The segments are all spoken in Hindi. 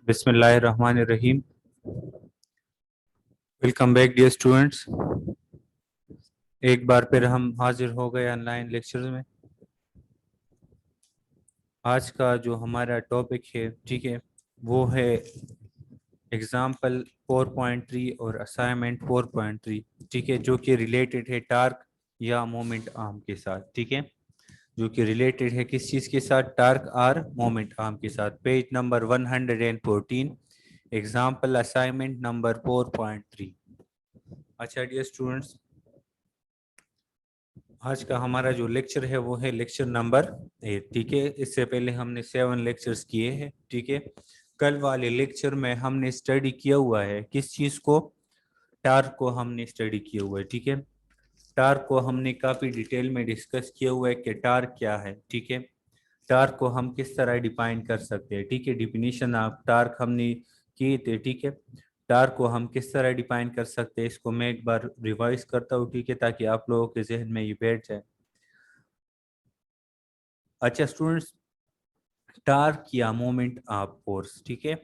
बिस्मिल्लाहिर्रहमानिर्रहीम। Welcome back dear students. एक बार फिर हम हाजिर हो गए ऑनलाइन लेक्चर में। आज का जो हमारा टॉपिक है, ठीक है, वो है एग्जाम्पल 4.3 और असाइनमेंट 4.3, ठीक है, जो कि रिलेटेड है टार्क या मोमेंट आर्म के साथ, ठीक है, जो कि रिलेटेड है किस चीज़ के साथ, टार्क आर मोमेंट आर्म के साथ। Page number 114, example assignment number 4.3। अच्छा डियर स्टूडेंट्स, आज का हमारा जो लेक्चर है वो है लेक्चर नंबर 8, ठीक है। इससे पहले हमने 7 लेक्चर्स किए हैं, ठीक है। कल वाले लेक्चर में हमने स्टडी किया हुआ है किस चीज़ को, टार्क को हमने स्टडी किया हुआ है, ठीक है। टार्क को हमने काफ़ी डिटेल में डिस्कस किया हुआ है कि टार्क क्या है, ठीक है। टार्क को हम किस तरह डिफाइन कर सकते हैं, ठीक है। डिफिनीशन ऑफ टार्क हमने किए थे, ठीक है। टार्क को हम किस तरह डिफाइन कर सकते हैं, इसको मैं एक बार रिवाइज करता हूँ, ठीक है, ताकि आप लोगों के जहन में ये बैठ जाए। अच्छा स्टूडेंट्स, टार्क या मोमेंट ऑफ फोर्स, ठीक है।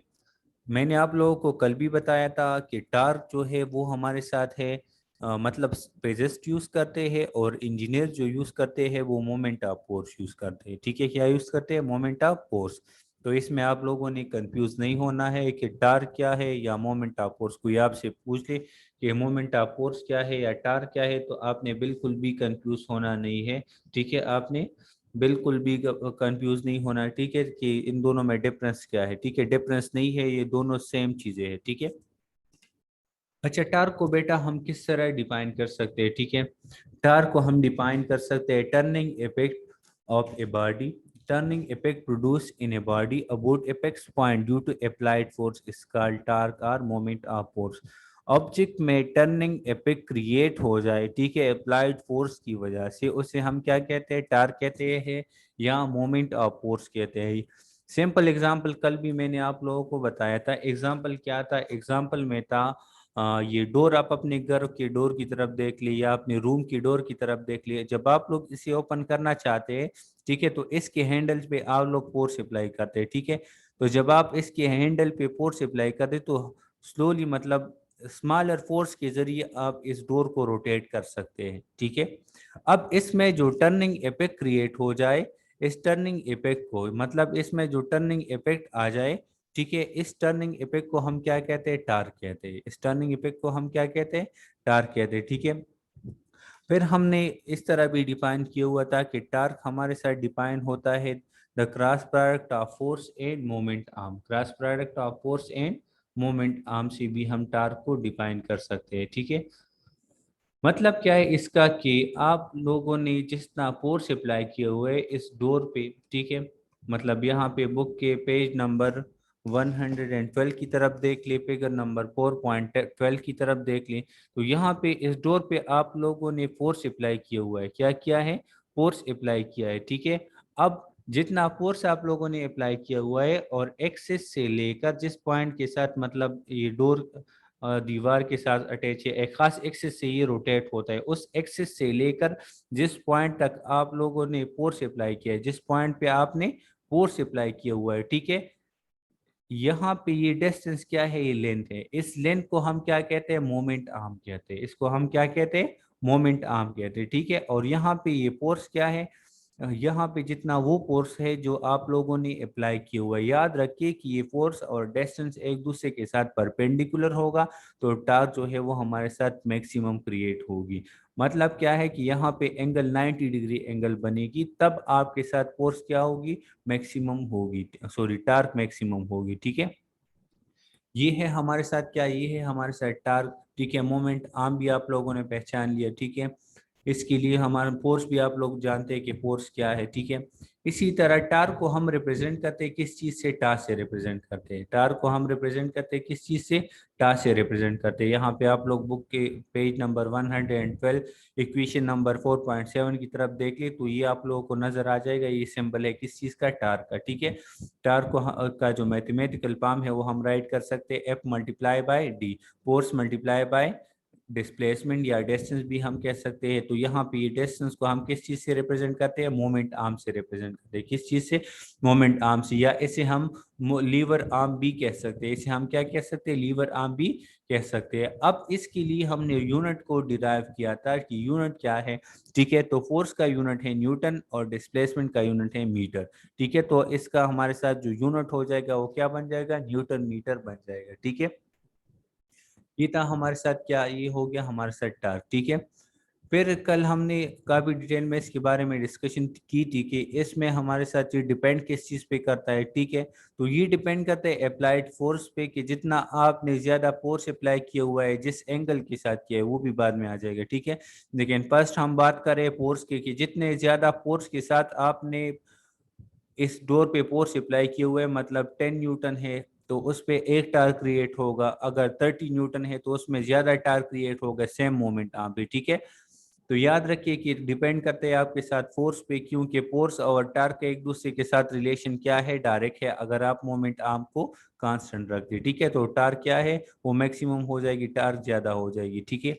मैंने आप लोगों को कल भी बताया था कि टार्क जो है वो हमारे साथ है, मतलब फिजिस्ट यूज करते हैं, और इंजीनियर जो यूज करते हैं वो मोमेंट ऑफ फोर्स यूज करते हैं, ठीक है। क्या यूज करते हैं? Moment of force. तो इसमें आप लोगों ने कंफ्यूज नहीं होना है कि टार्क क्या है या मोमेंट ऑफ फोर्स। कोई आपसे पूछ ले कि मोमेंट ऑफ फोर्स क्या है या टार्क क्या है, तो आपने बिल्कुल भी कंफ्यूज होना नहीं है, ठीक है। आपने बिल्कुल भी कंफ्यूज नहीं होना, ठीक है, कि इन दोनों में डिफरेंस क्या है, ठीक है। डिफरेंस नहीं है, ये दोनों सेम चीजें हैं, ठीक है। अच्छा, टार्क को बेटा हम किस तरह डिफाइन कर सकते हैं, ठीक है। टार्क को हम डिफाइन कर सकते हैं turning effect of a body, turning effect produce in a body about apex point due to applied force is called torque और मोमेंट ऑफ फोर्स। ऑब्जेक्ट में टर्निंग इफेक्ट क्रिएट हो जाए, ठीक है, अप्लाइड फोर्स की वजह से, उसे हम क्या कहते हैं? टार्क कहते हैं या मोमेंट ऑफ फोर्स कहते हैं। सिंपल एग्जांपल कल भी मैंने आप लोगों को बताया था। एग्जांपल क्या था? एग्जांपल में था ये डोर, आप अपने घर के डोर की तरफ देख लिए या अपने रूम की डोर की तरफ देख लिए। जब आप लोग इसे ओपन करना चाहते हैं, ठीक है, तो इसके हैंडल्स पे आप लोग फोर्स अप्लाई करते हैं, ठीक है। तो जब आप इसके हैंडल पे फोर्स अप्लाई करते तो स्लोली, मतलब स्मॉलर फोर्स के जरिए आप इस डोर को रोटेट कर सकते हैं, ठीक है। अब इसमें जो टर्निंग इफेक्ट क्रिएट हो जाए, इस टर्निंग इफेक्ट को, मतलब इसमें जो टर्निंग इफेक्ट आ जाए, ठीक है, इस टर्निंग इफेक्ट को हम क्या कहते हैं? टार्क कहते हैं। इस टर्निंग इफेक्ट को हम क्या कहते हैं? टार्क कहते हैं, ठीक है। फिर हमने इस तरह भी डिफाइन किया हुआ था कि टार्क हमारे साथ डिफाइन होता है the cross product of force end moment arm. Cross product of force end moment arm से भी हम टार्क को डिफाइन कर सकते हैं, ठीक है। मतलब क्या है इसका कि आप लोगों ने जितना फोर्स अप्लाई किया हुआ है इस डोर पे, ठीक है, मतलब यहाँ पे बुक के पेज नंबर 112 की तरफ देख ले, फिगर नंबर 4.12 की तरफ देख ले, तो यहाँ पे इस डोर पे आप लोगों ने फोर्स अप्लाई किया हुआ है। क्या किया है? फोर्स अप्लाई किया है, ठीक है। अब जितना फोर्स आप लोगों ने अप्लाई किया हुआ है, और एक्सिस से लेकर जिस पॉइंट के साथ, मतलब ये डोर दीवार के साथ अटैच है, एक खास एक्सिस से ये रोटेट होता है, उस एक्सिस से लेकर जिस पॉइंट तक आप लोगों ने फोर्स अप्लाई किया है, जिस पॉइंट पे आपने फोर्स अप्लाई किया हुआ है, ठीक है, यहाँ पे ये डिस्टेंस क्या है? ये लेंथ है। इस लेंथ को हम क्या कहते हैं? मोमेंट आर्म कहते हैं। इसको हम क्या कहते हैं? मोमेंट आर्म कहते हैं, ठीक है। और यहाँ पे ये फोर्स क्या है? यहाँ पे जितना वो फोर्स है जो आप लोगों ने अप्लाई किया हुआ है। याद रखिए कि ये फोर्स और डिस्टेंस एक दूसरे के साथ परपेंडिकुलर होगा, तो टार्क जो है वो हमारे साथ मैक्सिमम क्रिएट होगी। मतलब क्या है कि यहाँ पे एंगल 90 डिग्री एंगल बनेगी, तब आपके साथ फोर्स क्या होगी? मैक्सिमम होगी, सॉरी, टार्क मैक्सिमम होगी, ठीक है। ये है हमारे साथ क्या? ये है हमारे साथ टार्क, ठीक है। मोमेंट आर्म भी आप लोगों ने पहचान लिया, ठीक है। इसके लिए हमारा फोर्स भी आप लोग जानते हैं कि फोर्स क्या है, ठीक है। इसी तरह टार्क को हम रिप्रेजेंट करते हैं किस चीज से? टास से रिप्रेजेंट करते हैं। टार्क को हम रिप्रेजेंट करते हैं किस चीज से? टास से रिप्रेजेंट करते हैं। यहाँ पे आप लोग बुक के पेज नंबर 112 इक्वेशन नंबर 4.7 की तरफ देख ले, तो ये आप लोगों को नजर आ जाएगा। ये सिंबल है किस चीज का? टार्क का, ठीक है। टार्क को का जो मैथमेटिकल फॉर्म है वो हम राइट कर सकते हैं F multiply by D, force multiply by displacement या डिस्टेंस भी हम कह सकते हैं। तो यहाँ पे ये डिस्टेंस को हम किस चीज से रिप्रेजेंट करते हैं, मोमेंट आर्म से रिप्रेजेंट करते हैं। किस चीज से, मोमेंट आर्म से। या इसे हम लीवर आर्म भी कह सकते हैं। इसे हम क्या कह सकते हैं, लीवर आर्म भी कह सकते हैं। अब इसके लिए हमने यूनिट को डिराइव किया था कि यूनिट क्या है, ठीक है। तो फोर्स का यूनिट है न्यूटन और डिस्प्लेसमेंट का यूनिट है मीटर, ठीक है। तो इसका हमारे साथ जो यूनिट हो जाएगा वो क्या बन जाएगा, न्यूटन मीटर बन जाएगा, ठीक है। ये था हमारे साथ क्या, ये हो गया हमारे साथ टार्क, ठीक है। फिर कल हमने काफी डिटेल में इसके बारे में डिस्कशन की थी कि इसमें हमारे साथ ये डिपेंड किस चीज पे करता है, ठीक है। तो ये डिपेंड करता है अप्लाइड फोर्स पे, कि जितना आपने ज्यादा फोर्स अप्लाई किया हुआ है, जिस एंगल के साथ किया है, वो भी बाद में आ जाएगा, ठीक है। लेकिन फर्स्ट हम बात करें फोर्स के, कि जितने ज्यादा फोर्स के साथ आपने इस डोर पे फोर्स अप्लाई किए हुए, मतलब 10 न्यूटन है तो उस पे एक टार्क क्रिएट होगा। अगर 30 न्यूटन है तो उसमें ज्यादा टार्क क्रिएट होगा, सेम मोमेंट आर्म पे, ठीक है। तो याद रखिए कि डिपेंड करते हैं आपके साथ फोर्स पे, क्योंकि फोर्स और टार्क का एक दूसरे के साथ रिलेशन क्या है, डायरेक्ट है। अगर आप मोमेंट आर्म को कांस्टेंट रखते हैं, ठीक है, तो टार्क क्या है, वो मैक्सिमम हो जाएगी, टार्क ज्यादा हो जाएगी, ठीक है।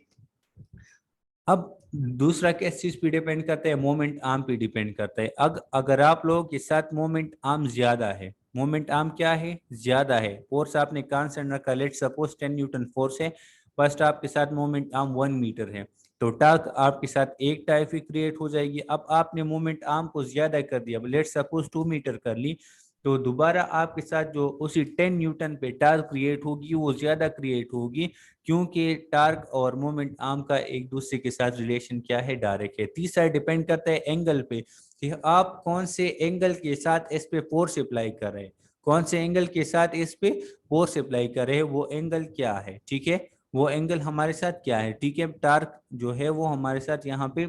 अब दूसरा किस चीज पे डिपेंड करता है, मोमेंट आर्म पे डिपेंड करता है। अगर आप लोगों के साथ मोमेंट आर्म ज्यादा है, मोमेंट आर्म क्या है, ज्यादा है, फोर्स आपने कांस्टेंट रखा, लेट सपोज 10 न्यूटन फोर्स है, फर्स्ट आपके साथ मोमेंट आर्म 1 मीटर है, तो टार्क आपके साथ एक टाइप की क्रिएट हो जाएगी। अब आपने मोमेंट आर्म को ज्यादा कर दिया, लेट सपोज 2 मीटर कर ली, तो दोबारा आपके साथ जो उसी 10 न्यूटन पे टार्क क्रिएट होगी वो ज्यादा क्रिएट होगी, क्योंकि टार्क और मोमेंट आर्म का एक दूसरे के साथ रिलेशन क्या है, डायरेक्ट है। तीसरा डिपेंड करता है एंगल पे, कि आप कौन से एंगल के साथ इस पे फोर्स अप्लाई कर रहे हैं, कौन से एंगल के साथ इस पे फोर्स अप्लाई कर रहे हैं, वो एंगल क्या है, ठीक है। वो एंगल हमारे साथ क्या है, ठीक है। टार्क जो है वो हमारे साथ यहाँ पे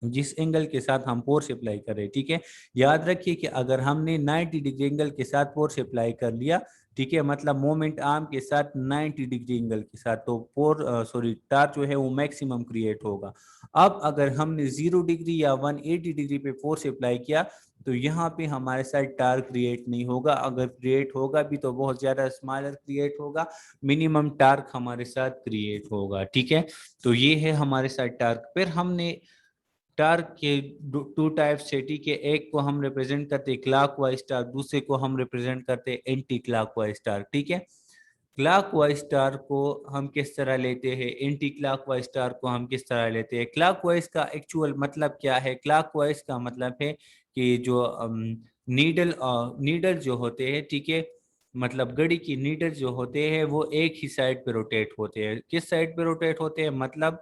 जिस एंगल के साथ हम फोर्स अप्लाई कर रहे हैं, ठीक है। याद रखिए कि अगर हमने 90 डिग्री एंगल के साथ फोर्स अप्लाई कर लिया, ठीक है, मतलब मोमेंट आर्म के साथ 90 डिग्री एंगल के साथ, तो टार्क जो है वो मैक्सिमम क्रिएट होगा। अब अगर हमने 0 डिग्री या 180 डिग्री पे फोर्स अप्लाई किया, तो यहाँ पे हमारे साथ टार्क क्रिएट नहीं होगा। अगर क्रिएट होगा भी तो बहुत ज्यादा स्मॉलर क्रिएट होगा, मिनिमम टार्क हमारे साथ क्रिएट होगा, ठीक है। तो ये है हमारे साथ टार्क। फिर हमने टार्क के टू टाइप्स है, ठीक है। एक को हम रिप्रेजेंट करते हैं क्लॉकवाइज टार्क, दूसरे को हम रिप्रेजेंट करते हैं एंटी क्लॉकवाइज टार्क, ठीक है। क्लॉकवाइज टार्क को हम किस तरह लेते हैं, एंटी क्लॉकवाइज टार्क को हम किस तरह लेते हैं। क्लॉकवाइज का एक्चुअल मतलब क्या है, क्लॉकवाइज का मतलब है कि जो नीडल नीडल जो होते हैं, ठीक है, मतलब घड़ी की नीडल जो होते हैं वो एक ही साइड पे रोटेट होते हैं। किस साइड पे रोटेट होते हैं, मतलब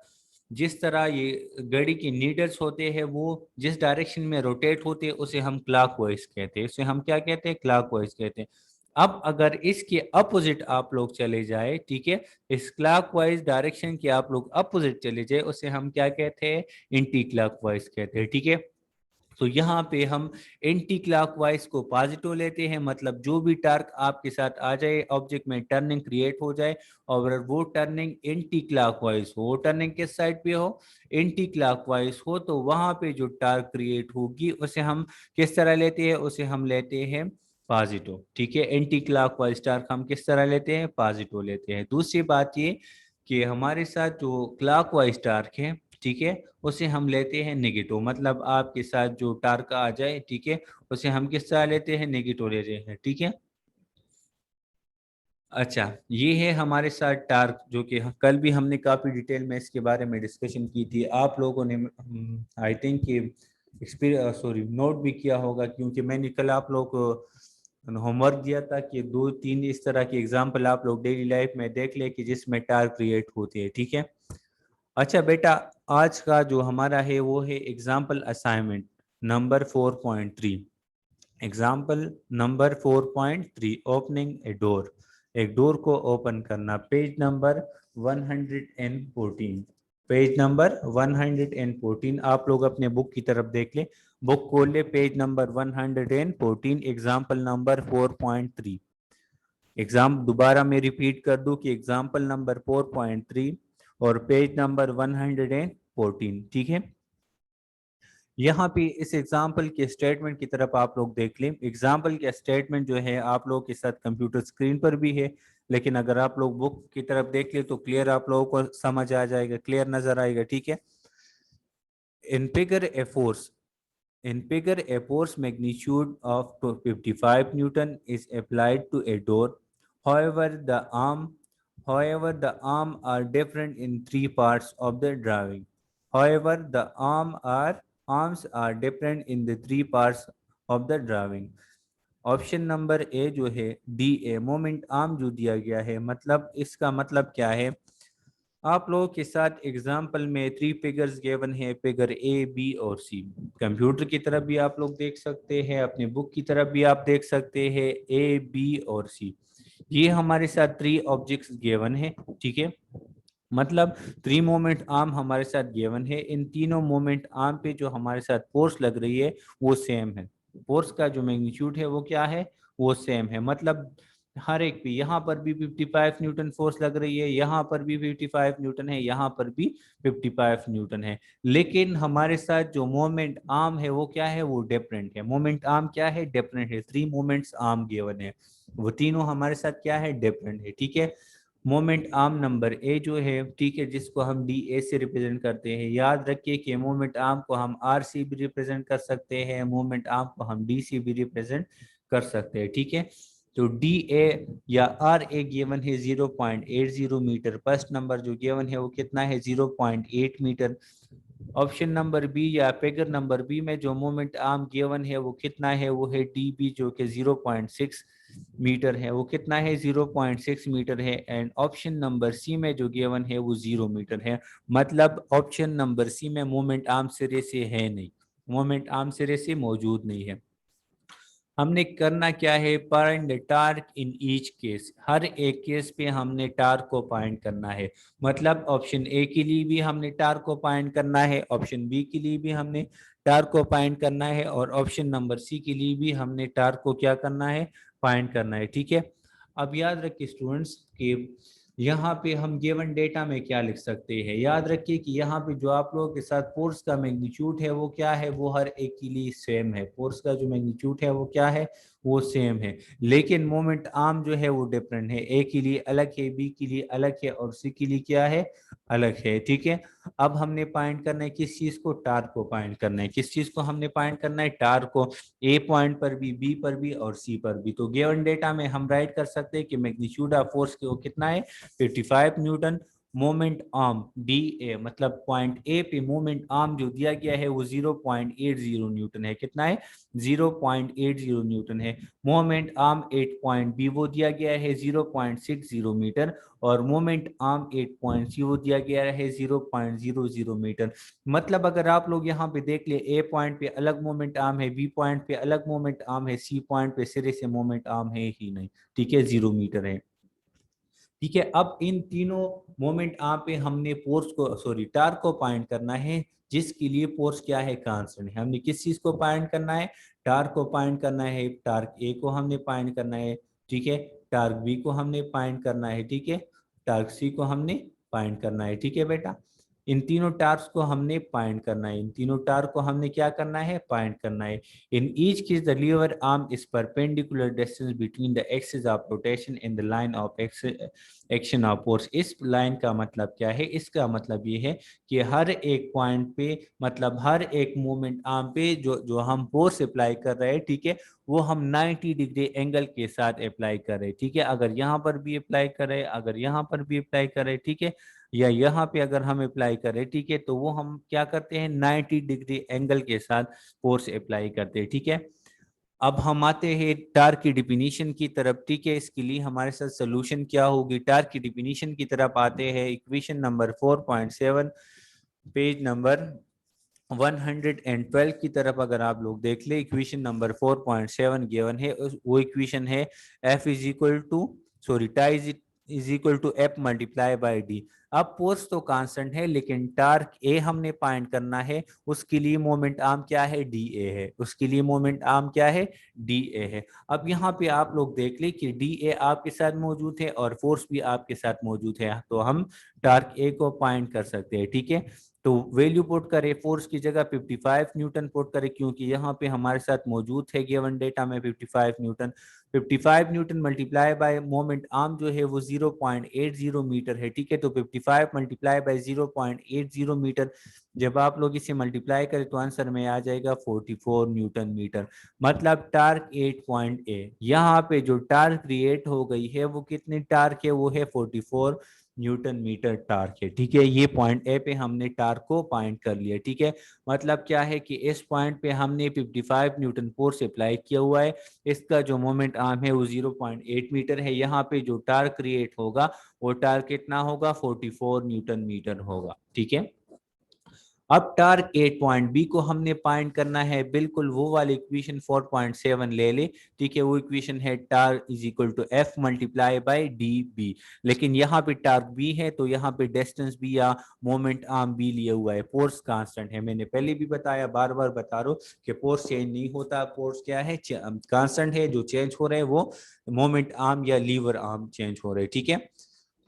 जिस तरह ये घड़ी की नीडल्स होते हैं वो जिस डायरेक्शन में रोटेट होते हैं उसे हम क्लॉकवाइज कहते हैं, उसे हम क्या कहते हैं, क्लॉकवाइज कहते हैं। अब अगर इसके अपोजिट आप लोग चले जाए, ठीक है, इस क्लॉकवाइज डायरेक्शन के आप लोग अपोजिट चले जाए, उसे हम क्या कहते हैं, एंटी क्लॉकवाइज कहते हैं, ठीक है। तो यहाँ पे हम एंटी क्लॉकवाइज को पॉजिटिव लेते हैं, मतलब जो भी टार्क आपके साथ आ जाए, ऑब्जेक्ट में टर्निंग क्रिएट हो जाए, और अगर वो टर्निंग एंटी क्लॉकवाइज हो, वो टर्निंग किस साइड पे हो, एंटी क्लॉकवाइज हो, तो वहां पे जो टार्क क्रिएट होगी उसे हम किस तरह लेते हैं, उसे हम लेते हैं पॉजिटिव, ठीक है। एंटी क्लॉकवाइज टार्क हम किस तरह लेते हैं, पॉजिटिव लेते हैं। दूसरी बात ये कि हमारे साथ जो क्लॉकवाइज टार्क है, ठीक है, उसे हम लेते हैं नेगेटिव, मतलब आपके साथ जो टार्क आ जाए, ठीक है, उसे हम किस तरह लेते हैं, नेगेटिव लेते हैं, ठीक है। अच्छा, ये है हमारे साथ टार्क, जो कि कल भी हमने काफी डिटेल में इसके बारे में डिस्कशन की थी। आप लोगों ने आई थिंक कि नोट भी किया होगा, क्योंकि मैंने कल आप लोग को होमवर्क दिया था कि 2-3 इस तरह की एग्जांपल आप लोग डेली लाइफ में देख ले कि जिसमें टार्क क्रिएट होती है, ठीक है। अच्छा बेटा, आज का जो हमारा है वो है example assignment number 4.3। Example number 4.3, opening a door, एक डोर को ओपन करना। Page number 114, page number 114। आप लोग अपने बुक की तरफ देख ले, बुक खोल ले, page number 114, example number 4.3। Exam दोबारा मैं रिपीट कर दूं कि एग्जाम्पल नंबर 4.3 और पेज नंबर 114, ठीक है। यहाँ पे इस एग्जाम्पल के स्टेटमेंट की तरफ आप लोग देख लें। एग्जाम्पल का स्टेटमेंट जो है आप लोगों के साथ कंप्यूटर स्क्रीन पर भी है, लेकिन अगर आप लोग बुक की तरफ देख ले तो क्लियर आप लोगों को समझ आ जाएगा, क्लियर नजर आएगा। ठीक है। In figure a force In figure, a force magnitude of 55 Newton is applied to a door. However, the arm, however, the arm are different in three parts of the drawing. However, the arms are different in the three parts of the drawing. Option number A जो है डी ए मोमेंट आर्म जो दिया गया है, मतलब इसका मतलब क्या है। आप लोगों के साथ एग्जाम्पल में थ्री फिगर्स गिवन है, फिगर ए बी और सी। कंप्यूटर की तरफ भी आप लोग देख सकते हैं, अपने बुक की तरफ भी आप देख सकते हैं, ए बी और सी। ये हमारे साथ थ्री ऑब्जेक्ट्स गिवन है। ठीक है, मतलब थ्री मोमेंट आर्म हमारे साथ गिवन है। इन तीनों मोमेंट आर्म पे जो हमारे साथ फोर्स लग रही है वो सेम है। फोर्स का जो मैग्नीट्यूड है वो क्या है, वो सेम है। मतलब हर एक पे, यहाँ पर भी 55 न्यूटन फोर्स लग रही है, यहाँ पर भी 55 न्यूटन है, यहाँ पर भी 55 न्यूटन है। लेकिन हमारे साथ जो मोमेंट आर्म है वो क्या है, वो डिफरेंट है। मोमेंट आर्म क्या है, डिफरेंट है। थ्री मोमेंट्स आर्म गिवन है, वो तीनों हमारे साथ क्या है, डिफरेंट है। ठीक है। मोमेंट आर्म नंबर ए जो है, ठीक है, जिसको हम डी ए से रिप्रेजेंट करते हैं। याद रखिए कि मोमेंट आर्म को हम आर से भी रिप्रेजेंट कर सकते हैं, मोमेंट आर्म को हम डी से भी रिप्रेजेंट कर सकते हैं। ठीक है। तो डी ए या आर ए गिवन है 0.80 मीटर। फर्स्ट नंबर जो गिवन है वो कितना है, 0.8 मीटर। ऑप्शन नंबर बी या फिगर नंबर बी में जो मोमेंट आर्म गिवन है वो कितना है, वो है डी बी जो कि 0.6 मीटर है। वो कितना है, 0.6 मीटर है। एंड ऑप्शन नंबर सी में जो गिवन है वो 0 मीटर है। मतलब ऑप्शन नंबर सी में मोमेंट आर्म सिरे से है नहीं, मोमेंट आर्म सिरे से मौजूद नहीं है। हमने करना क्या है, find the torque in each case. हर एक केस पे हमने टार्क को फाइंड करना है। मतलब ऑप्शन ए के लिए भी हमने टार्क को फाइंड करना है, ऑप्शन बी के लिए भी हमने टार्क को फाइंड करना है, और ऑप्शन नंबर सी के लिए भी हमने टार्क को क्या करना है, फाइंड करना है। ठीक है। अब याद रखिए स्टूडेंट्स कि यहाँ पे हम गिवन डेटा में क्या लिख सकते हैं। याद रखिए कि यहाँ पे जो आप लोगों के साथ फोर्स का मैग्नीट्यूड है वो क्या है, वो हर एक के लिए सेम है। फोर्स का जो मैग्नीट्यूड है वो क्या है, वो सेम है। लेकिन मोमेंट आर्म जो है वो डिफरेंट है। ए के लिए अलग है, बी के लिए अलग है, और सी के लिए क्या है, अलग है। ठीक है। अब हमने फाइंड करना है किस चीज को, टार्क को फाइंड करना है। किस चीज को हमने फाइंड करना है, टार्क को। ए पॉइंट पर भी, बी पर भी और सी पर भी। तो गिवन डेटा में हम राइट कर सकते हैं कि मैग्नीट्यूड ऑफ फोर्स को कितना है, 55 Newton. Moment arm D A, मतलब पॉइंट ए पे मोमेंट आर्म जो दिया गया है वो 0.80 न्यूटन है। कितना है, 0.80 न्यूटन है। मोमेंट आर्म 8 पॉइंट बी वो दिया गया है 0.60 मीटर, और मोमेंट आर्म 8 पॉइंट सी वो दिया गया है 0.00 मीटर। मतलब अगर आप लोग यहाँ पे देख ले, ए पॉइंट पे अलग मोमेंट आर्म है, बी पॉइंट पे अलग मोमेंट आर्म है, सी पॉइंट पे सिरे से मोमेंट आर्म है ही नहीं। ठीक है, 0 मीटर है। ठीक है। अब इन तीनों मोमेंट आर्म पे हमने फोर्स को, सॉरी, टार्क को फाइंड करना है, जिसके लिए फोर्स क्या है, कांस्टेंट है। हमने किस चीज को फाइंड करना है, टार्क को फाइंड करना है। टार्क ए को हमने फाइंड करना है। ठीक है। टार्क बी को हमने फाइंड करना है। ठीक है। टार्क सी को हमने फाइंड करना है। ठीक है बेटा, इन तीनों टार्क्स को हमने फाइंड करना है। इन तीनों टार्क को हमने क्या करना है, फाइंड करना है। In each case, the lever arm is perpendicular distance between the axis of rotation and the line of action of force। इस लाइन का मतलब क्या है, इसका मतलब ये है कि हर एक पॉइंट पे, मतलब हर एक मोमेंट आर्म पे जो जो हम फोर्स अप्लाई कर रहे हैं, ठीक है, वो हम 90 डिग्री एंगल के साथ अप्लाई कर रहे हैं। ठीक है। अगर यहाँ पर भी अप्लाई करें, अगर यहाँ पर भी अप्लाई करें, ठीक है, या यहाँ पे अगर हम अप्लाई करें, ठीक है, तो वो हम क्या करते हैं, 90 डिग्री एंगल के साथ फोर्स अप्लाई करते हैं। ठीक है। अब हम आते हैं टार्क की डिफिनीशन की तरफ। ठीक है। इसके लिए हमारे साथ सोल्यूशन क्या होगी, टार्क की डिफिनीशन की तरफ आते हैं। इक्वेशन नंबर 4.7 पेज नंबर 112 की तरफ अगर आप लोग देख ले, इक्वेशन नंबर 4.7 गिवन है। वो इक्वेशन है F is equal to, sorry, is equal to F multiply by D. अब फोर्स तो कांस्टेंट है, लेकिन टार्क ए हमने फाइंड करना है, उसके लिए मोमेंट आर्म क्या है, डी ए है, उसके लिए मोमेंट आर्म क्या है, डी ए है। अब यहाँ पे आप लोग देख ले कि डी ए आपके साथ मौजूद है और फोर्स भी आपके साथ मौजूद है, तो हम टार्क ए को फाइंड कर सकते हैं। ठीक है, तो वैल्यू पुट करें, फोर्स की जगह 55 न्यूटन पुट करें, क्योंकि यहाँ पे हमारे साथ मौजूद है गिवन डेटा में 55 Newton. 55 Newton multiply by moment arm जो है वो 0.80 मीटर है। ठीक है, तो 55 मल्टीप्लाई बाय 0.80 मीटर, जब आप लोग इसे मल्टीप्लाई करें तो आंसर में आ जाएगा 44 न्यूटन मीटर। मतलब टार्क 8.8, यहाँ पे जो टार्क क्रिएट हो गई है वो कितनी टार्क है, वो है 44 न्यूटन मीटर टार्क है। ठीक है, ये पॉइंट ए पे हमने टार्क को फाइंड कर लिया। ठीक है, मतलब क्या है कि इस पॉइंट पे हमने 55 न्यूटन फोर्स अप्लाई किया हुआ है, इसका जो मोमेंट आर्म है वो 0.8 मीटर है, यहाँ पे जो टार्क क्रिएट होगा वो टार्क कितना होगा, 44 न्यूटन मीटर होगा। ठीक है, अब टार्क 8 पॉइंट बी को हमने फाइंड करना है, बिल्कुल वो वाली इक्वेशन 4.7 ले ले। ठीक है, वो इक्वेशन है torque is equal to F multiply by D B, लेकिन यहाँ पे टार्क बी है तो यहाँ पे डिस्टेंस बी या मोमेंट आर्म बी लिया हुआ है, फोर्स कांस्टेंट है। मैंने पहले भी बताया, बार बार बता रहा हूँ कि फोर्स चेंज नहीं होता, फोर्स क्या है, कांस्टेंट है, जो चेंज हो रहा है वो मोमेंट आर्म या लीवर आर्म चेंज हो रहे हैं। ठीक है,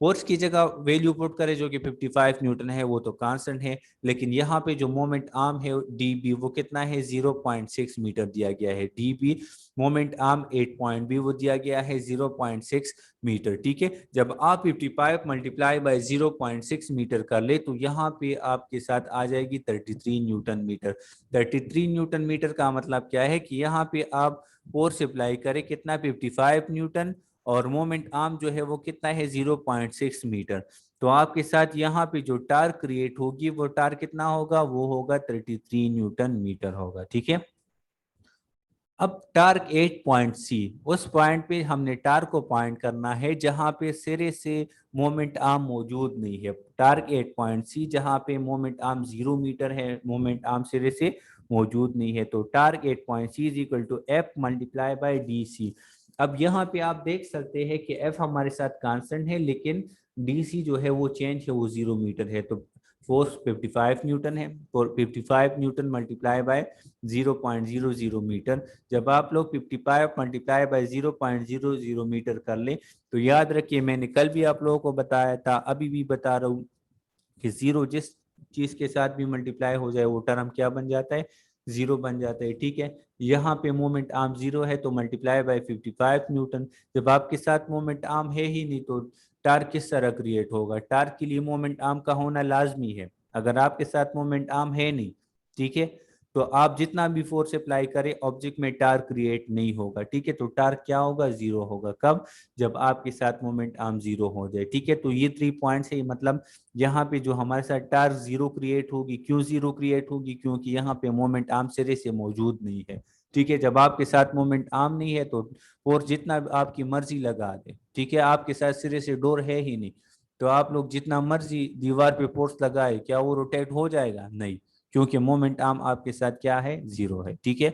फोर्स की जगह वैल्यू पुट करें जो कि 55 न्यूटन है, वो तो कांस्टेंट है, लेकिन यहाँ पे जो मोमेंट आर्म है डी बी वो कितना है, 0.6 मीटर दिया गया है। D B moment arm 8 point B वो दिया गया है 0.6 मीटर। ठीक है, जब आप 55 मल्टीप्लाई बाय 0.6 मीटर कर ले तो यहाँ पे आपके साथ आ जाएगी 33 न्यूटन मीटर। 33 न्यूटन मीटर का मतलब क्या है कि यहाँ पे आप फोर्स अप्लाई करें कितना, 55 न्यूटन, और मोमेंट आर्म जो है वो कितना है, 0.6 मीटर। तो आपके साथ यहाँ पे जो टार्क क्रिएट होगी वो टार्क कितना होगा, वो होगा 33 न्यूटन मीटर होगा। ठीक है, अब टार्क 8 पॉइंट सी, उस पॉइंट पे हमने टार्क को पॉइंट करना है जहां पे सिरे से मोमेंट आर्म मौजूद नहीं है। टार्क 8 पॉइंट सी जहां पे मोमेंट आर्म 0 मीटर है, मोमेंट आर्म सिरे से मौजूद नहीं है, तो torque 8 point C is equal to F multiply by D C. अब यहाँ पे आप देख सकते हैं कि एफ हमारे साथ कांस्टेंट है, लेकिन डी सी जो है वो चेंज है, वो 0 मीटर है, तो फोर्स 55 न्यूटन है, और 55 न्यूटन मल्टीप्लाई बाय 0.00 मीटर। जब आप लोग 55 मल्टीप्लाई बाय 0.00 मीटर कर ले तो याद रखिए, मैंने कल भी आप लोगों को बताया था, अभी भी बता रहा हूँ कि जीरो जिस चीज के साथ भी मल्टीप्लाई हो जाए वो टर्म क्या बन जाता है, जीरो बन जाता है। ठीक है, यहाँ पे मोमेंट आर्म जीरो है तो मल्टीप्लाई बाय 55 न्यूटन। जब आपके साथ मोमेंट आर्म है ही नहीं तो टार्क किस तरह क्रिएट होगा, टार्क के लिए मोमेंट आर्म का होना लाजमी है। अगर आपके साथ मोमेंट आर्म है नहीं, ठीक है, तो आप जितना भी फोर्स अप्लाई करें ऑब्जेक्ट में टार्क क्रिएट नहीं होगा। ठीक है, तो टार्क क्या होगा, जीरो होगा। कब, जब आपके साथ मोमेंट आर्म जीरो हो जाए। ठीक है, तो ये 3 पॉइंट्स है, मतलब यहाँ पे जो हमारे साथ टार्क जीरो क्रिएट होगी, क्यों जीरो क्रिएट होगी, क्योंकि यहाँ पे मोमेंट आर्म सिरे से मौजूद नहीं है। ठीक है, जब आपके साथ मोमेंट आर्म नहीं है तो फोर्स जितना आपकी मर्जी लगा दे, ठीक है, आपके साथ सिरे से डोर है ही नहीं, तो आप लोग जितना मर्जी दीवार पे फोर्स लगाए, क्या वो रोटेट हो जाएगा, नहीं, क्योंकि मोमेंट आर्म आपके साथ क्या है, जीरो है। ठीक है,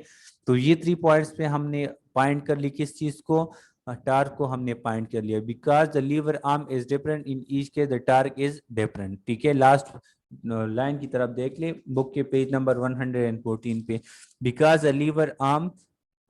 तो ये 3 पॉइंट्स पे हमने पॉइंट कर ली, किस चीज को, टार्क को हमने पॉइंट कर लिया। Because the lever arm is different in each case the torque is different. ठीक है, लास्ट लाइन की तरफ देख ले बुक के पेज नंबर 114 पे, because the lever arm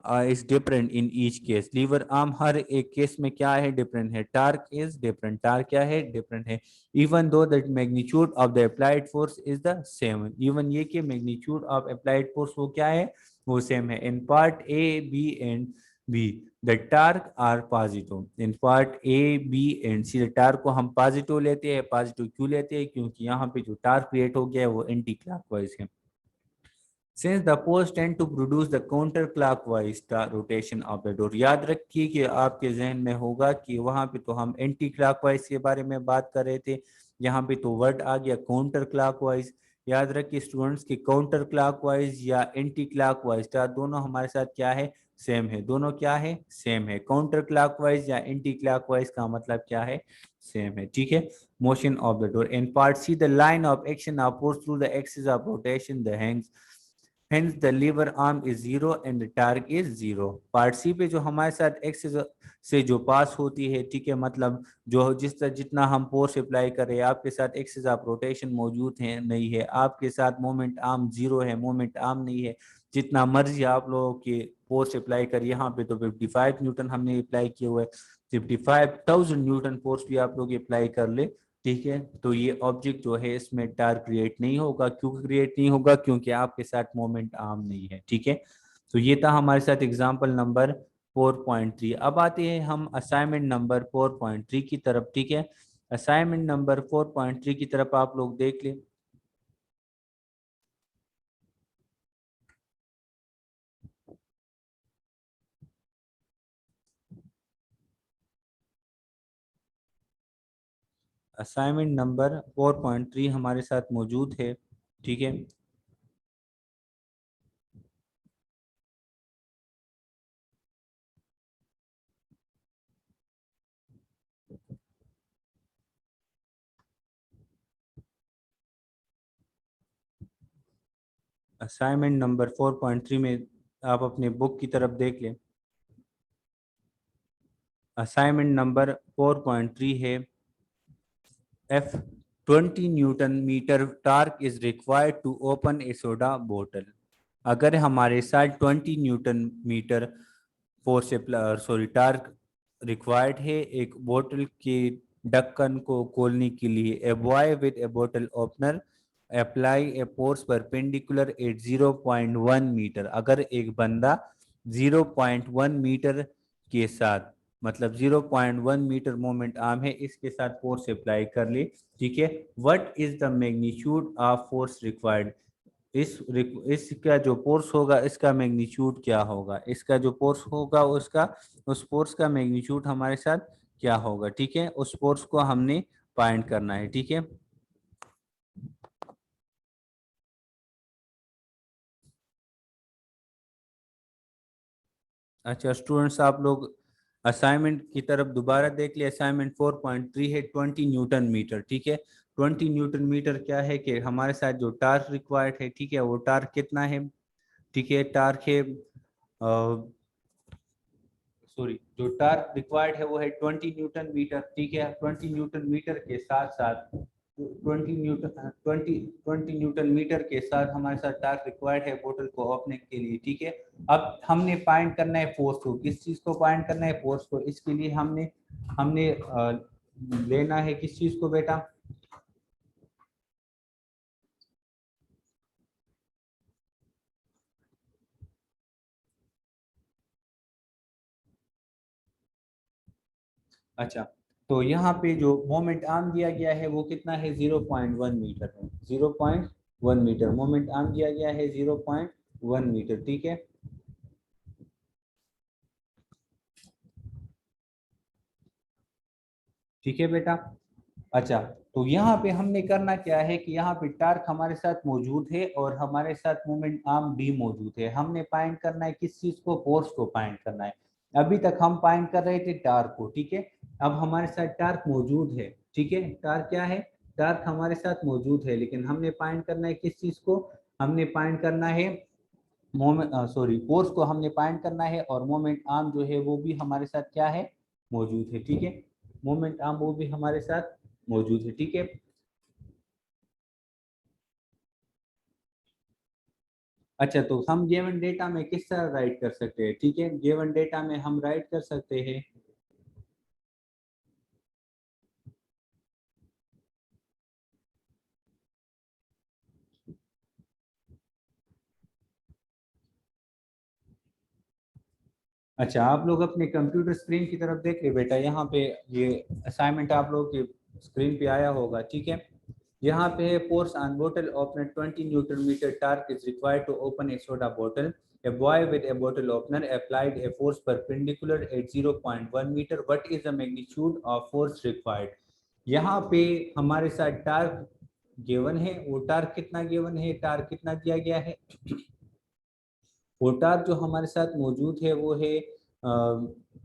is different in each case, lever arm हर एक केस में क्या है, डिफरेंट है, टार्क इज डिफरेंट, टार्क क्या है, डिफरेंट है। Even though the magnitude of the applied force is the same, even ये कि मैग्नीट्यूड ऑफ अप्लाइड फोर्स वो क्या है, वो सेम है। In part A B and B the torque are positive, in part A B and C the torque को हम पॉजिटिव लेते हैं। पॉजिटिव क्यों लेते हैं, क्योंकि यहाँ पे जो टार्क क्रिएट हो गया है वो एंटी क्लॉकवाइज है। Since the poles tend to produce the counterclockwise rotation of the door, याद रखिए कि आपके जहन में होगा कि वहां पे तो हम एंटी क्लॉकवाइज के बारे में बात कर रहे थे, यहाँ पे तो वर्ड आ गया काउंटर क्लॉकवाइज। याद रखिए स्टूडेंट्स कि काउंटर क्लॉकवाइज या एंटी क्लॉकवाइज दोनों हमारे साथ क्या है, सेम है, दोनों क्या है, सेम है। काउंटर क्लॉकवाइज या एंटी क्लॉकवाइज का मतलब क्या है, सेम है। ठीक है, motion of the door in part see the line of action of force through the axis of rotation the Hanks Hence the lever arm is 0 and the torque is 0. Part C पे जो हमारे साथ एक्स से जो पास होती है, ठीक है, मतलब जो जितना हम फोर्स अप्लाई कर रहे हैं, आपके साथ एक्सिस ऑफ रोटेशन मौजूद है नहीं है, आपके साथ मोमेंट आर्म 0 है, मोमेंट आर्म नहीं है, जितना मर्जी आप लोगों के फोर्स अप्लाई कर, यहाँ पे तो 55 न्यूटन हमने अप्लाई किया हुआ है, 55,000 न्यूटन फोर्स भी आप लोग अप्लाई कर ले, ठीक है, तो ये ऑब्जेक्ट जो है इसमें टार क्रिएट नहीं होगा। क्यों क्रिएट नहीं होगा? क्योंकि आपके साथ मोमेंट आर्म नहीं है, ठीक है। तो ये था हमारे साथ एग्जांपल नंबर 4.3। अब आते हैं हम असाइनमेंट नंबर 4.3 की तरफ, ठीक है। असाइनमेंट नंबर 4.3 की तरफ आप लोग देख लें। असाइनमेंट नंबर 4.3 हमारे साथ मौजूद है, ठीक है। असाइनमेंट नंबर 4.3 में आप अपने बुक की तरफ देख लें। असाइनमेंट नंबर 4.3 है, F 20 Newton metre torque is required to open a soda बोतल। अगर हमारे साथ 20 Newton metre force sorry torque required है एक बोतल के ढक्कन को खोलने के लिए, ए बॉय विद ए बोतल opener apply a force perpendicular at 0.1 metre. अगर एक बंदा 0.1 मीटर के साथ, मतलब 0.1 मीटर मोमेंट आर्म है, इसके साथ फोर्स अप्लाई कर ले, ठीक है। What is the magnitude of force required? इसका जो फोर्स होगा इसका मैग्नीट्यूड क्या होगा, इसका जो फोर्स होगा उसका, उस फोर्स का मैग्नीट्यूड हमारे साथ क्या होगा, ठीक है। उस फोर्स को हमने फाइंड करना है, ठीक है। अच्छा स्टूडेंट्स, आप लोग असाइनमेंट की तरफ दोबारा देख लिया। असाइनमेंट 4.3 है 20 न्यूटन मीटर, ठीक है। 20 न्यूटन मीटर क्या है कि हमारे साथ जो टार्क रिक्वायर्ड है, ठीक है, वो टार्क कितना है, ठीक है, टार्क है सॉरी जो टार्क रिक्वायर्ड है वो है 20 न्यूटन मीटर, ठीक है। 20 न्यूटन मीटर के साथ साथ 20 न्यूटन मीटर के साथ हमारे साथ टार्क रिक्वायर्ड है बोतल को ओपनिंग के लिए, ठीक है। अब हमने फाइंड करना है फोर्स को। किस चीज को फाइंड करना है? फोर्स को। इसके लिए हमने हमने लेना है किस चीज को बेटा? अच्छा, तो यहाँ पे जो मोमेंट आर्म दिया गया है वो कितना है? 0.1 मीटर है। 0.1 मीटर मोमेंट आर्म दिया गया है, 0.1 मीटर, ठीक है। ठीक है बेटा। अच्छा, तो यहाँ पे हमने करना क्या है कि यहाँ पे टार्क हमारे साथ मौजूद है और हमारे साथ मोमेंट आर्म भी मौजूद है। हमने फाइंड करना है किस चीज को? फोर्स को फाइंड करना है। अभी तक हम फाइंड कर रहे थे टार्क को, ठीक है। अब हमारे साथ टार्क मौजूद है, ठीक है। टार्क क्या है? टार्क हमारे साथ मौजूद है, लेकिन हमने फाइंड करना है किस चीज को? हमने फाइंड करना है मोमेंट सॉरी फोर्स को हमने फाइंड करना है, और मोमेंट आर्म जो है वो भी हमारे साथ क्या है? मौजूद है, ठीक है। मोमेंट आर्म वो भी हमारे साथ मौजूद है, ठीक है। अच्छा, तो हम गिवन डेटा में किस तरह राइट कर सकते हैं? ठीक है, गिवन डेटा में हम राइट कर सकते हैं। अच्छा, आप लोग अपने कंप्यूटर स्क्रीन की तरफ देख ले बेटा। यहाँ पे ये असाइनमेंट आप लोगों की स्क्रीन पे आया होगा, ठीक है। यहाँ पे है फोर्स ऑन बोतल opener 20 Newton metre torque is required to open a soda बोतल। A boy with a bottle opener applied a force perpendicular at 0.1 meter. What is the magnitude of force required? यहाँ पे हमारे साथ टार्क गिवन है। वो टार्क कितना गिवन है? टार्क कितना दिया गया है? वो टार्क जो हमारे साथ मौजूद है वो है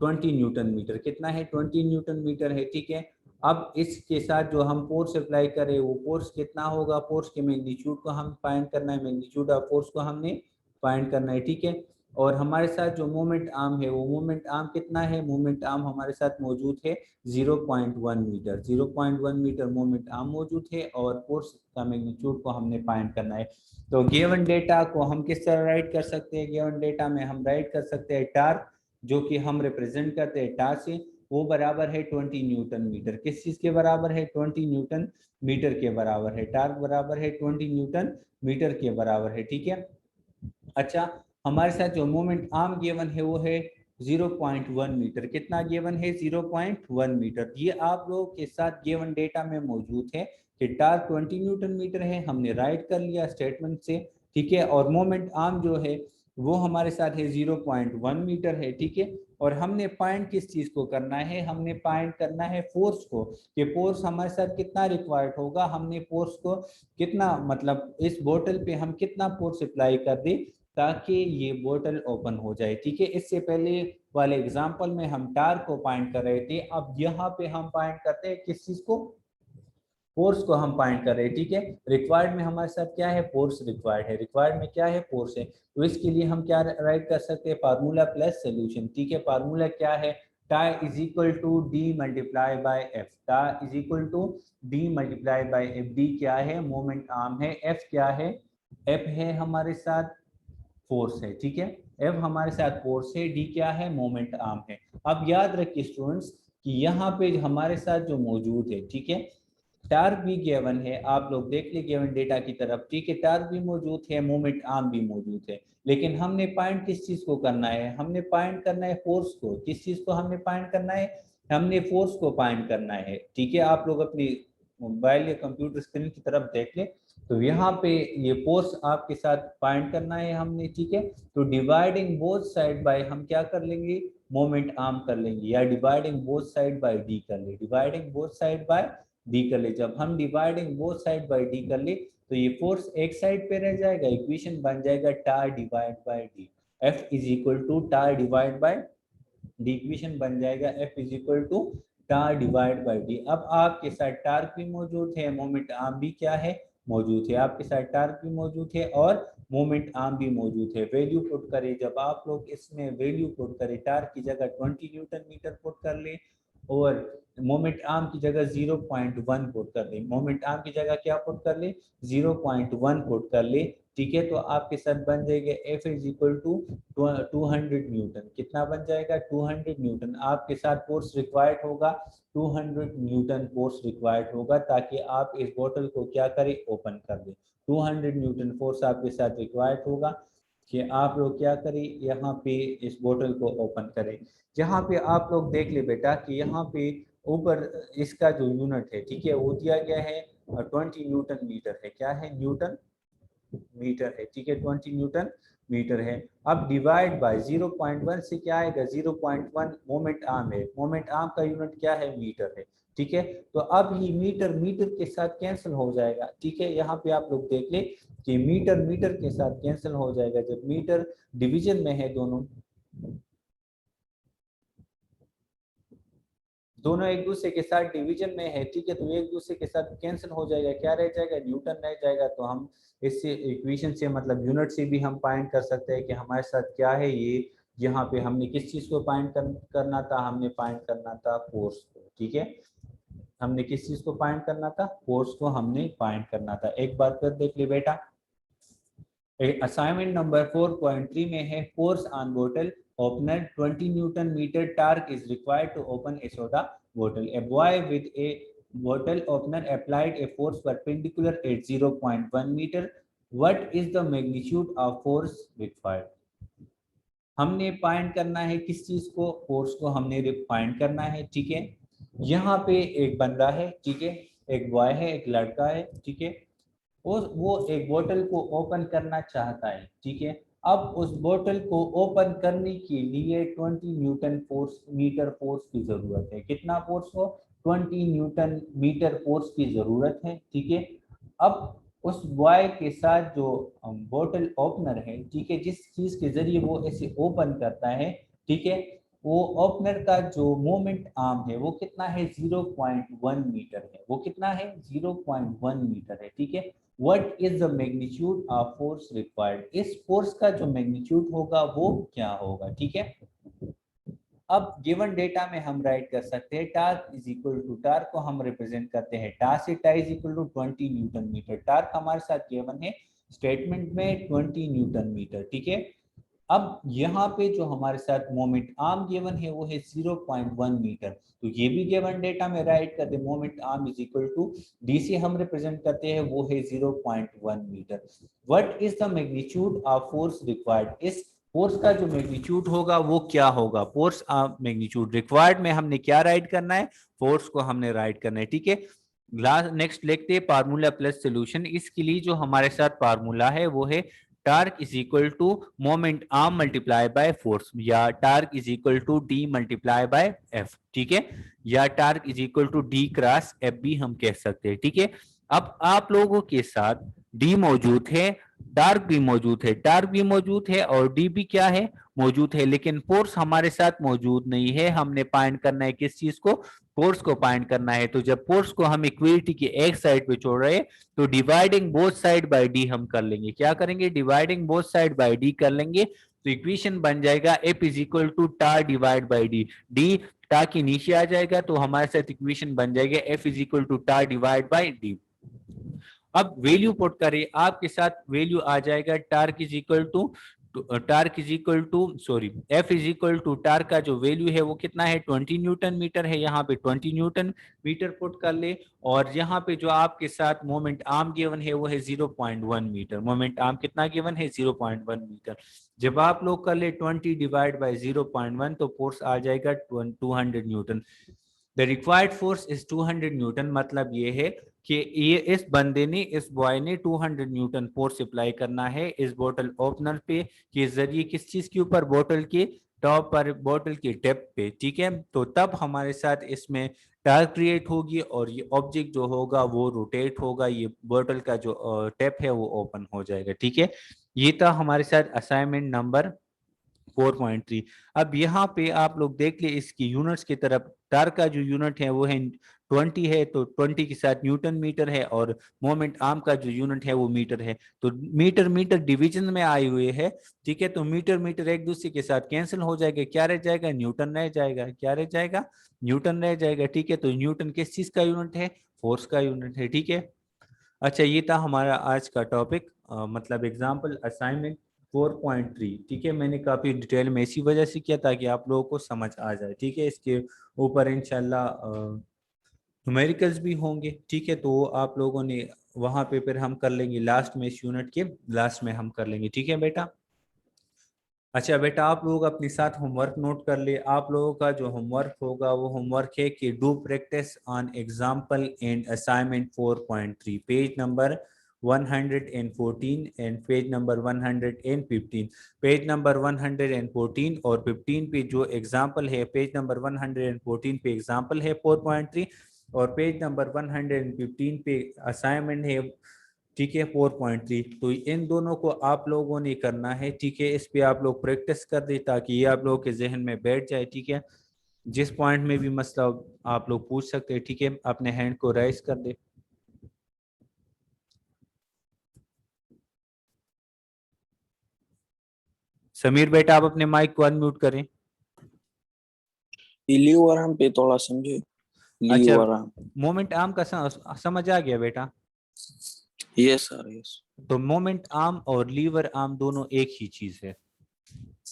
20 न्यूटन मीटर। कितना है? 20 न्यूटन मीटर है, ठीक है। अब इसके साथ जो हम फोर्स अप्लाई करें वो फोर्स कितना होगा? फोर्स के मैग्नीट्यूड को हम फाइंड करना है। मैग्नीट्यूड ऑफ फोर्स को हमने फाइंड करना है, ठीक है। और हमारे साथ जो मोमेंट आर्म है वो मोमेंट आर्म कितना है, मोमेंट आर्म हमारे साथ मौजूद है 0.1 मीटर, 0.1 मीटर मोमेंट आर्म मौजूद है और फोर्स का मैग्नीट्यूड को हमने फाइंड करना है। तो गिवन डेटा को हम किस तरह राइट कर सकते हैं, गिवन डेटा में हम राइट कर सकते हैं टार्क, जो कि हम रिप्रेजेंट करते हैं टार्क से, वो बराबर है 20 न्यूटन मीटर। किस चीज के बराबर है, 20 न्यूटन मीटर के बराबर है। टार्क बराबर है 20 न्यूटन मीटर के बराबर है, ठीक है। अच्छा, हमारे साथ जो मोमेंट आर्म गिवन है वो है 0.1 मीटर। कितना गिवन है, 0.1 मीटर। ये आप लोगों के साथ गिवन डेटा में मौजूद है कि टार्क 20 न्यूटन मीटर है, हमने राइट कर लिया स्टेटमेंट से, ठीक है। और मोमेंट आर्म जो है वो हमारे साथ है 0.1 मीटर है, ठीक है। और हमने फाइंड किस चीज को करना है, हमने फाइंड करना है फोर्स को, कि फोर्स हमारे साथ कितना रिक्वायर्ड होगा, हमने फोर्स को कितना, मतलब इस बोतल पे हम कितना फोर्स अप्लाई कर दें ताकि ये बोतल ओपन हो जाए, ठीक है। इससे पहले वाले एग्जांपल में हम टार्क को फाइंड कर रहे थे, अब यहाँ पे हम फाइंड करते हैं किस चीज को, फोर्स को हम फाइंड कर रहे हैं, ठीक है। रिक्वायर्ड में हमारे साथ क्या है, फोर्स रिक्वायर्ड है, रिक्वायर्ड में क्या है, फोर्स है। तो इसके लिए हम क्या राइट कर सकते हैं, फार्मूला प्लस सोल्यूशन, ठीक है। फार्मूला क्या है, tau is equal to d multiply by F, tau is equal to d multiply by F. D क्या है, मोमेंट आर्म है, एफ क्या है, एफ है हमारे साथ फोर्स है, ठीक है। एफ हमारे साथ फोर्स है, डी क्या है, मोमेंट आर्म है। अब याद रखिए स्टूडेंट्स कि यहाँ पे हमारे साथ जो मौजूद है, ठीक है, टार्क भी गिवन है, आप लोग देख लीजिए गिवन डेटा की तरफ, ठीक है। टार्क भी मौजूद है, मोमेंट आर्म भी मौजूद है, लेकिन हमने फाइंड किस चीज को करना है, हमने फाइंड करना है फोर्स को। किस चीज को हमने फाइंड करना है, हमने फोर्स को फाइंड करना है, ठीक है। आप लोग अपनी मोबाइल या कंप्यूटर स्क्रीन की तरफ देख ले, तो यहाँ पे ये फोर्स आपके साथ फाइंड करना है हमने, ठीक है। तो डिवाइडिंग बोथ साइड बाय हम क्या कर लेंगे, मोमेंट आर्म कर लेंगे, या dividing both side by d कर ले, dividing both side by d कर ले। जब हम dividing both side by d कर ले तो ये फोर्स एक साइड पे रह जाएगा, इक्वेशन बन जाएगा torque divide by d, F is equal to tar divide by d, equation बन जाएगा F is equal to tar divide by d. अब आपके साथ टार्क भी मौजूद है, मोमेंट आर्म भी क्या है, मौजूद है, आपके साथ टार्क भी मौजूद है और मोमेंट आर्म भी मौजूद है। वैल्यू पुट करें, जब आप लोग इसमें वैल्यू पुट करें, टार्क की जगह 20 न्यूटन मीटर पुट कर ले और मोमेंट आर्म की जगह 0.1 पुट कर ले, मोमेंट आर्म की जगह क्या पुट कर ले, 0.1 पुट कर ले, ठीक है। तो आपके साथ बन जाएगा F is equal to 200 Newton. कितना बन जाएगा, 200 न्यूटन। आपके साथ फोर्स रिक्वायर्ड होगा 200 न्यूटन, फोर्स रिक्वायर्ड होगा ताकि आप इस बोतल को क्या करें, ओपन कर दें। 200 न्यूटन फोर्स आपके साथ रिक्वायर्ड होगा कि आप लोग क्या करें, यहाँ पे इस बोतल को ओपन करें। यहाँ पे आप लोग देख ले बेटा कि यहाँ पे ऊपर इसका जो यूनिट है, ठीक है, वो दिया गया है 20 न्यूटन मीटर है, क्या है, न्यूटन मीटर है, ठीक है, 20 न्यूटन मीटर है। अब डिवाइड बाय 0.1 से क्या आएगा, 0.1 मोमेंट आर्म है, मोमेंट आर्म का यूनिट क्या है, मीटर है, ठीक है। तो अब ये मीटर मीटर के साथ कैंसिल हो जाएगा, ठीक है। यहाँ पे आप लोग देख ले कि मीटर मीटर के साथ कैंसिल हो जाएगा, जब मीटर डिवीजन में है, दोनों दोनों एक दूसरे के साथ डिवीजन में है, ठीक है। तो एक दूसरे के साथ कैंसिल हो जाएगा, क्या रह जाएगा, न्यूटन रह जाएगा। तो हम इससे इक्वेशन से मतलब यूनिट से भी हम फाइंड कर सकते हैं कि हमारे साथ क्या है ये। यहाँ पे हमने किस चीज को फाइंड करना था, हमने फाइंड करना था फोर्स को, ठीक है। हमने किस चीज को फाइंड करना था, फोर्स को हमने फाइंड करना था। एक बार फिर देख ले बेटा, असाइनमेंट नंबर 4.3 में है फोर्स ऑन बोतल opener 20 Newton metre torque is required to open a soda bottle, a boy with a bottle opener applied a force perpendicular at 0.1 meter, what is the magnitude of force required। हमने फाइंड करना है किस चीज को, फोर्स को हमने फाइंड करना है, ठीक है। यहाँ पे एक बंदा है, ठीक है, एक बॉय है, एक लड़का है, ठीक है। वो एक बोतल को ओपन करना चाहता है, ठीक है। अब उस बोतल को ओपन करने के लिए 20 न्यूटन फोर्स मीटर फोर्स की जरूरत है। कितना फोर्स हो, 20 न्यूटन मीटर फोर्स की जरूरत है, ठीक है। अब उस बॉय के साथ जो बोतल ओपनर है, ठीक है, जिस चीज के जरिए वो ऐसे ओपन करता है, ठीक है, वो ओपनर का जो मोमेंट आर्म है वो कितना है, 0.1 मीटर है। वो कितना है, 0.1 मीटर है, ठीक है। What is the magnitude of force required, इस फोर्स का जो मैग्नीट्यूड होगा वो क्या होगा, ठीक है। अब गिवन डेटा में हम राइट कर सकते हैं torque is equal to, torque को हम रिप्रेजेंट करते हैं टा से, tau is equal to 20 Newton metre, torque हमारे साथ गिवन है स्टेटमेंट में 20 न्यूटन मीटर, ठीक है। अब यहाँ पे जो हमारे साथ मोमेंट आर्म गिवन है वो है 0.1 मीटर, तो ये भी गिवन डेटा में राइट करते हैं moment arm is equal to d से हम रिप्रेजेंट करते हैं वो है 0.1 metre. What is the magnitude of force required, इस फोर्स का जो मैग्नीट्यूड होगा वो क्या होगा, फोर्स मैग्नीट्यूड रिक्वायर्ड में हमने क्या राइट करना है, फोर्स को हमने राइट करना है, ठीक है। नेक्स्ट लिखते हैं फार्मूला प्लस सोल्यूशन, इसके लिए जो हमारे साथ फार्मूला है वो है torque is equal to moment arm multiply by force, या torque is equal to d multiply by f, ठीक है, या torque is equal to d cross f भी हम कह सकते हैं, ठीक है। अब आप लोगों के साथ डी मौजूद है, टार्क भी मौजूद है, टार्क भी मौजूद है और डी भी क्या है मौजूद है, लेकिन फोर्स हमारे साथ मौजूद नहीं है। हमने फाइंड करना है किस चीज को, फोर्स को फाइंड करना है। तो जब फोर्स को हम इक्विलिटी की एक साइड पे छोड़ रहे हैं तो dividing both side by d हम कर लेंगे, क्या करेंगे, dividing both side by d कर लेंगे, तो इक्वेशन बन जाएगा F is equal to tar divide by d, d tau के नीचे आ जाएगा तो हमारे साथ इक्वेशन बन जाएगा F is equal to tar divide by D. अब वैल्यू पुट करें, आपके साथ वैल्यू आ जाएगा torque is equal to, torque is equal to sorry F is equal to torque का जो वैल्यू है वो कितना है 20 न्यूटन मीटर है, यहाँ पे 20 न्यूटन मीटर पुट कर ले, और यहाँ पे जो आपके साथ मोमेंट आर्म गिवन है वो है 0.1 मीटर, मोमेंट आर्म कितना गिवन है 0.1 मीटर। जब आप लोग कर ले 20 डिवाइड बाई 0.1 तो फोर्स आ जाएगा 200 Newton. The required force is 200 Newton, मतलब ये है कि ये इस बंदे ने, इस बॉय ने 200 न्यूटन फोर्स अप्लाई करना है इस बोतल ओपनर पे के जरिए, किस चीज के ऊपर, बोतल के टॉप पर, बोतल के टेप पे, ठीक है। तो तब हमारे साथ इसमें टार्क क्रिएट होगी और ये ऑब्जेक्ट जो होगा वो रोटेट होगा, ये बोतल का जो टेप है वो ओपन हो जाएगा, ठीक है। ये था हमारे साथ असाइनमेंट नंबर 4.3। अब यहाँ पे आप लोग देख ले इसकी यूनिट्स की तरफ, टार्क का जो यूनिट है वो है 20 है, तो 20 के साथ न्यूटन मीटर है, और मोमेंट आर्म का जो यूनिट है वो मीटर है, तो मीटर मीटर डिवीजन में आए हुए है, ठीक है। तो मीटर मीटर एक दूसरे के साथ कैंसिल हो जाएगा, क्या रह जाएगा, न्यूटन रह जाएगा, क्या रह जाएगा, न्यूटन रह जाएगा, ठीक है। तो न्यूटन किस चीज का यूनिट है, फोर्स का यूनिट है, ठीक है। अच्छा, ये था हमारा आज का टॉपिक, मतलब एग्जाम्पल असाइनमेंट 4.3, ठीक है। मैंने काफ़ी डिटेल में इसी वजह से किया ताकि आप लोगों को समझ आ जाए, ठीक है। इसके ऊपर इंशाल्लाह न्यूमेरिकल्स भी होंगे, ठीक है। तो आप लोगों ने वहाँ पे फिर हम कर लेंगे लास्ट में, इस यूनिट के लास्ट में हम कर लेंगे, ठीक है बेटा। अच्छा बेटा, आप लोग अपने साथ होमवर्क नोट कर ले। आप लोगों का जो होमवर्क होगा वो होमवर्क है कि do practice on example and assignment 4.3, page number 114 and page number 115। Page number 114 और 15 पे जो एग्जाम्पल है, पेज नंबर 114 पे एग्जाम्पल है 4.3, और पेज नंबर 115 पे असाइनमेंट है, ठीक है, 4.3। तो इन दोनों को आप लोगों ने करना है, ठीक है। इस पे आप लोग प्रैक्टिस कर दे ताकि ये आप लोगों के जहन में बैठ जाए, ठीक है। जिस पॉइंट में भी मसला आप लोग पूछ सकते हैं, ठीक है। अपने हैंड को राइज कर दे। समीर बेटा, आप अपने माइक को अनम्यूट करें। लीव आराम पे थोड़ा समझे, अच्छा, लीव आराम। मोमेंट आर्म का समझ आ गया बेटा। Yes sir, yes. तो मोमेंट आर्म और लीवर आर्म दोनों एक ही चीज है,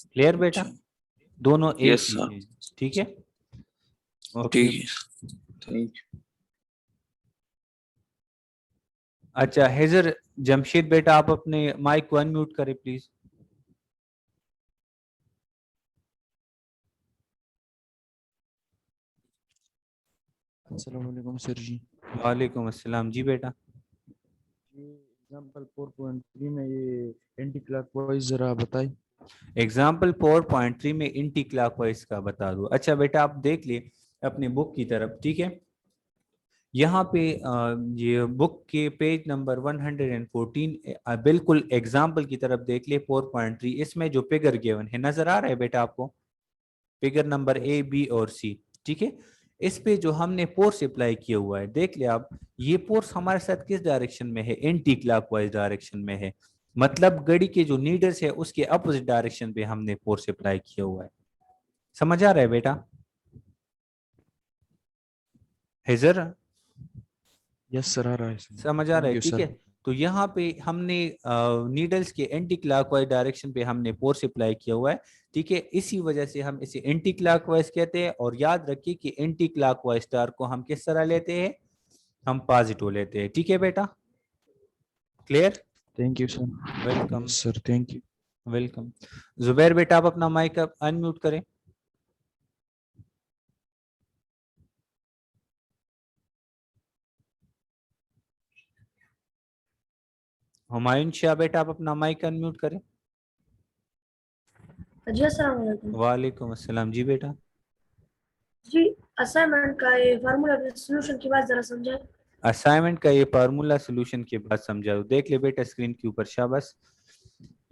क्लियर बेटा, अच्छा, दोनों एक यस ही सर, है, ठीक है। ओके। ठीक है, थैंक यू। अच्छा हेजर जमशेद बेटा, आप अपने माइक को अनम्यूट करें प्लीज। अस्सलाम वालेकुम सर जी। वालेकुम अस्सलाम जी बेटा। ये एग्जांपल 4.3 में ये एंटी क्लॉकवाइज जरा बताइए। एग्जाम्पल 4.3 में एंटी क्लॉकवाइज का बता दूं। अच्छा बेटा, आप देख लिए अपने बुक की तरफ, ठीक है। यहाँ पे ये बुक के पेज नंबर 114 बिल्कुल एग्जाम्पल की तरफ देख लिए 4.3, इसमें जो फिगर गिवन है नजर आ रहा है बेटा आपको, फिगर नंबर ए बी और सी, ठीक है। इस पे जो हमने फोर्स अप्लाई किया हुआ है, देख लिया आप, ये फोर्स हमारे साथ किस डायरेक्शन में है, एंटी क्लॉकवाइज डायरेक्शन में है। मतलब घड़ी के जो नीडल्स है उसके अपोजिट डायरेक्शन पे हमने फोर्स अप्लाई किया हुआ है। समझ आ रहा है बेटा? हेजर यस सर, आ रहा है सर। समझ आ रहा थैंक है? यू ठीक सर। है। तो यहाँ पे हमने नीडल्स के एंटी क्लॉकवाइज डायरेक्शन पे हमने फोर्स अप्लाई किया हुआ है। ठीक है, इसी वजह से हम इसे एंटी क्लॉकवाइज कहते हैं। और याद रखिए कि एंटी क्लॉकवाइज स्टार को हम किस तरह लेते हैं, हम पॉजिटिव लेते हैं। ठीक है बेटा, clear? Thank you sir. Welcome. Yes sir, thank you. Welcome. Zubair बेटा आप अपना माइक अनम्यूट करें। हुमायूं शाह बेटा आप अपना माइक अनम्यूट करें। जी अस्सलाम वालेकुम। वालेकुम अस्सलाम। जी बेटा। जी, असाइनमेंट का ये फार्मूला सॉल्यूशन की बात जरा समझाएं। असाइनमेंट का ये फार्मूला सोल्यूशन के बाद समझाओ। देख ले बेटा स्क्रीन के ऊपर, शाबाश।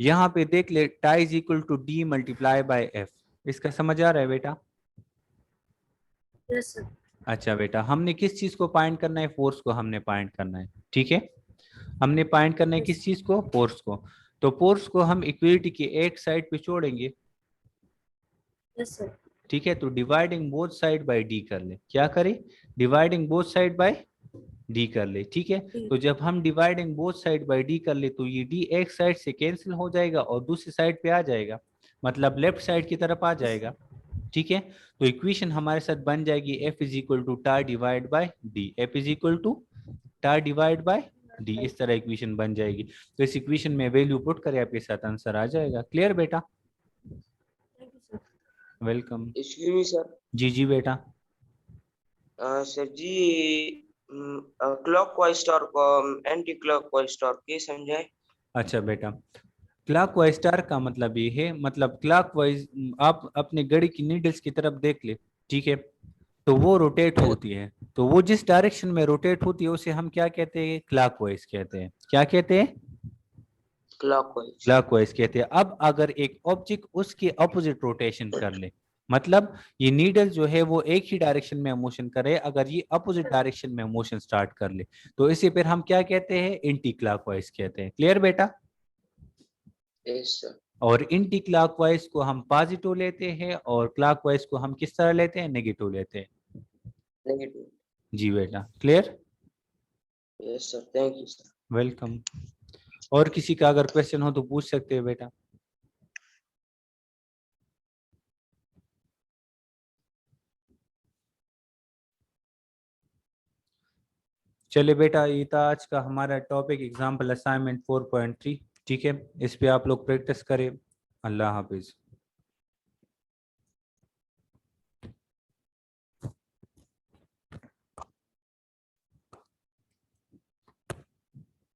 यहाँ पे देख ले, tau is equal to d multiply by F. इसका समझ आ रहा है बेटा? Yes sir. अच्छा बेटा, हमने किस चीज को फाइंड करना है, फोर्स को हमने फाइंड करना है। ठीक है, हमने फाइंड करना है किस चीज को, फोर्स को। तो फोर्स को हम इक्विलिटी की एक साइड पे छोड़ेंगे। Yes sir. ठीक है, तो dividing both side by d कर ले। क्या करें, dividing both side by d कर ले। ठीक है, तो जब हम dividing both side by d कर ले तो ये डी एक साइड से कैंसिल हो जाएगा और दूसरी साइड पे आ जाएगा, मतलब लेफ्ट साइड की तरफ आ जाएगा। ठीक है, तो इक्वेशन हमारे साथ बन जाएगी F is equal to tar divide by d. F is equal to tar divide by d, इस तरह इक्वेशन बन जाएगी। तो इस इक्वेशन में वैल्यू पुट करें, आपके साथ आंसर आ जाएगा। क्लियर बेटा? Thank you sir. Welcome. Excuse me sir. जी जी बेटा। सर जी, क्लॉकवाइज और एंटी क्लॉकवाइज टॉर्क के समझाए। अच्छा बेटा, क्लॉकवाइज स्टार का मतलब ये है, मतलब क्लॉकवाइज आप अपने घड़ी की नीडल्स की तरफ देख ले। ठीक है, तो वो रोटेट होती है, तो वो जिस डायरेक्शन में रोटेट होती है उसे हम क्या कहते हैं, क्लॉकवाइज कहते हैं। क्या कहते हैं? क्लॉकवाइज। क्लॉकवाइज कहते हैं। अब अगर एक ऑब्जेक्ट उसके अपोजिट रोटेशन कर ले, मतलब ये नीडल जो है वो एक ही डायरेक्शन में मोशन करे, अगर ये अपोजिट डायरेक्शन में मोशन स्टार्ट कर ले तो इसे फिर हम क्या कहते हैं, एंटी क्लॉकवाइज कहते हैं। क्लियर बेटा? Yes sir. और एंटी क्लॉकवाइज को हम पॉजिटिव लेते हैं और क्लॉकवाइज को हम किस तरह लेते हैं, नेगेटिव लेते हैं। नेगेटिव। जी बेटा, clear? Yes sir, thank you sir. Welcome. और किसी का अगर क्वेश्चन हो तो पूछ सकते हैं बेटा। चलिए बेटा, ये था आज का हमारा टॉपिक, एग्जाम्पल असाइनमेंट 4.3। ठीक है, इस पे आप लोग प्रैक्टिस करें। अल्लाह हाफिज।